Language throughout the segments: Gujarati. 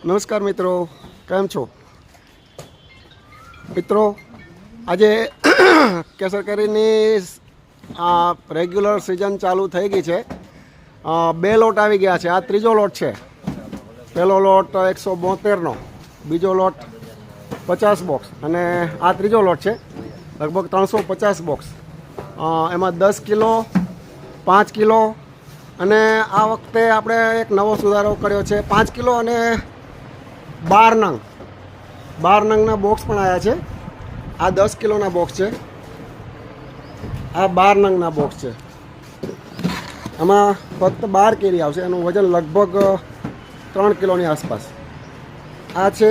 નમસ્કાર મિત્રો, કેમ છો મિત્રો? આજે કેસર કેરીની રેગ્યુલર સિઝન ચાલુ થઈ ગઈ છે. બે લોટ આવી ગયા છે. આ ત્રીજો લોટ છે. પહેલો લોટ 172નો, બીજો લોટ 50 બોક્સ અને આ ત્રીજો લોટ છે લગભગ 350 બોક્સ. એમાં 10 કિલો, 5 કિલો અને આ વખતે આપણે એક નવો સુધારો કર્યો છે. 5 કિલો અને 12 નંગના બોક્સ પણ આવ્યા છે. આ 10 કિલોના બોક્સ છે, આ 12 નંગના બોક્સ છે. આમાં ફક્ત 12 કેરી આવશે. એનું વજન લગભગ 3 કિલોની આસપાસ. આ છે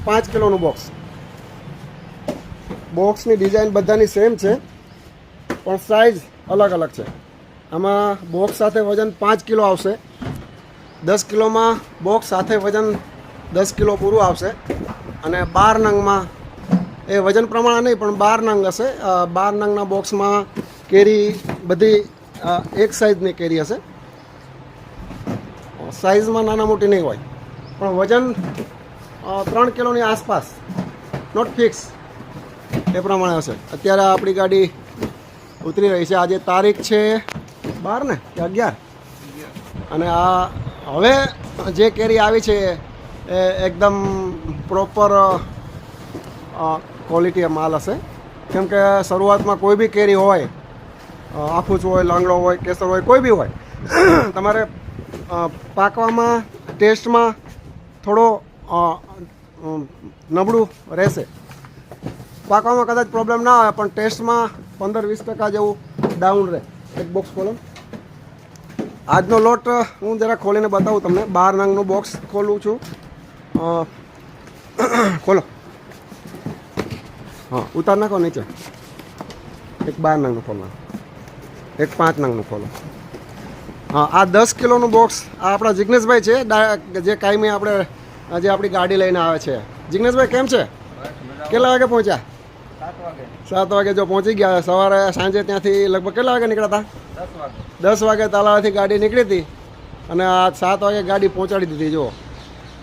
5 કિલોનું બોક્સ. બોક્સની ડિઝાઇન બધાની સેમ છે પણ સાઇઝ અલગ અલગ છે. આમાં બોક્સ સાથે વજન 5 કિલો આવશે. 10 કિલોમાં બોક્સ સાથે વજન 10 કિલો પૂરું આવશે અને 12 નંગમાં એ વજન પ્રમાણે નહીં પણ 12 નંગ હશે. 12 નંગના બોક્સમાં કેરી બધી એક સાઇઝની કેરી હશે. સાઇઝમાં નાના મોટી નહીં હોય પણ વજન 3 કિલોની આસપાસ, નોટ ફિક્સ, એ પ્રમાણે હશે. અત્યારે આપણી ગાડી ઉતરી રહી છે. આજે તારીખ છે 12 ને કે 11 અને આ હવે જે કેરી આવી છે એ એકદમ પ્રોપર ક્વોલિટી માલ હશે. કેમ કે શરૂઆતમાં કોઈ બી કેરી હોય, આફૂસ હોય, લાંગડો હોય, કેસર હોય, કોઈ બી હોય, તમારે પાકવામાં, ટેસ્ટમાં થોડો નબળું રહેશે. પાકવામાં કદાચ પ્રોબ્લેમ ના આવે પણ ટેસ્ટમાં 15-20% જેવું ડાઉન રહે. એક બોક્સ ખોલો. આજનો લોટ હું જરા ખોલીને બતાવું તમને. 12 નંગનું બોક્સ ખોલું છું. ખોલો. હા, ઉતાર નાખો નીચે. એક 12 નંગનું ખોલો, એક 5 નંગનું ખોલો. હા, આ 10 કિલોનું બોક્સ આ આપણા જિગ્નેશભાઈ છે, જે કાયમી આપણે જે આપણી ગાડી લઈને આવે છે. જિગ્નેશભાઈ કેમ છે? કેટલા વાગે પહોંચ્યા? 7 વાગે જો પહોંચી ગયા. સવારે સાંજે ત્યાંથી લગભગ કેટલા વાગે નીકળ્યા હતા? 10 વાગે તાલાવાથી ગાડી નીકળી હતી અને આ 7 વાગે ગાડી પહોંચાડી દીધી. જુઓ,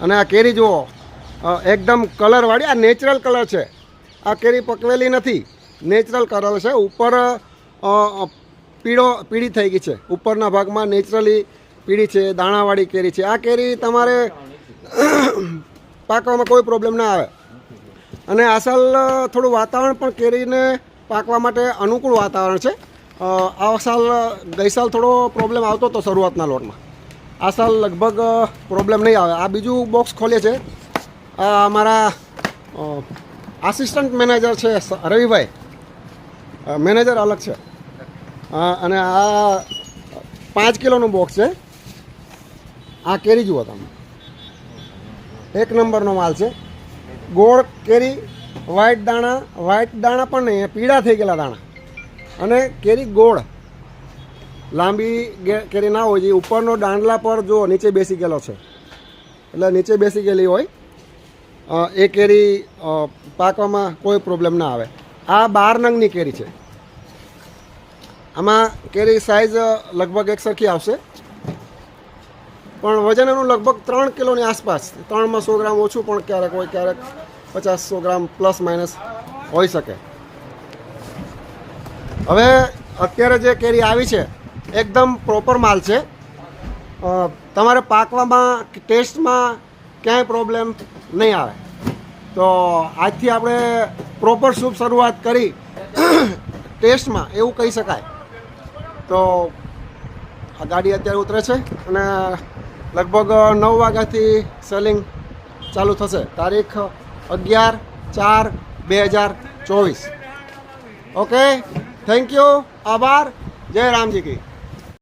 અને આ કેરી જુઓ, એકદમ કલરવાળી. આ નેચરલ કલર છે. આ કેરી પકવેલી નથી, નેચરલ કલર છે. ઉપર પીળી થઈ ગઈ છે. ઉપરના ભાગમાં નેચરલી પીળી છે, દાણાવાળી કેરી છે. આ કેરી તમારે પાકવામાં કોઈ પ્રોબ્લેમ ના આવે. અને આ સાલ થોડું વાતાવરણ પણ કેરીને પાકવા માટે અનુકૂળ વાતાવરણ છે. આ સાલ ગઈ સાલ થોડો પ્રોબ્લેમ આવતો હતો શરૂઆતના લોટમાં. આ સાલ લગભગ પ્રોબ્લેમ નહીં આવે. આ બીજું બોક્સ ખોલે છે. આ અમારા આસિસ્ટન્ટ મેનેજર છે રવિભાઈ, મેનેજર અલગ છે. અને આ 5 કિલોનું બોક્સ છે. આ કેરી જુઓ તમે, એક નંબરનો માલ છે. ગોળ કેરી, વ્હાઈટ દાણા પણ નહીં, પીળા થઈ ગયેલા દાણા. અને કેરી ગોળ, લાંબી કેરી ના હોય. જે ઉપરનો દાંડલા પર જો નીચે બેસી ગયેલો છે, એટલે નીચે બેસી ગયેલી હોય એ કેરી પાકવામાં કોઈ પ્રોબ્લેમ ના આવે. આ 12 નંગની કેરી છે. આમાં કેરી સાઇઝ લગભગ એક સરખી આવશે પણ વજન એનું લગભગ 3 કિલોની આસપાસ. 3માં 100 ગ્રામ ઓછું પણ ક્યારેક હોય, ક્યારેક 50-100 ગ્રામ પ્લસ માઇનસ હોઈ શકે. હવે અત્યારે જે કેરી આવી છે એકદમ પ્રોપર માલ છે. તમારે પાકવામાં, ટેસ્ટમાં ક્યાંય પ્રોબ્લેમ નહીં આવે. તો આજથી આપણે પ્રોપર શુભ શરૂઆત કરી ટેસ્ટમાં, એવું કહી શકાય. તો આ ગાડી અત્યારે ઉતરે છે અને લગભગ 9 વાગ્યાથી સેલિંગ ચાલુ થશે. તારીખ 11/4/2024. ઓકે, થેન્ક યુ, આભાર. જય રામજી કી.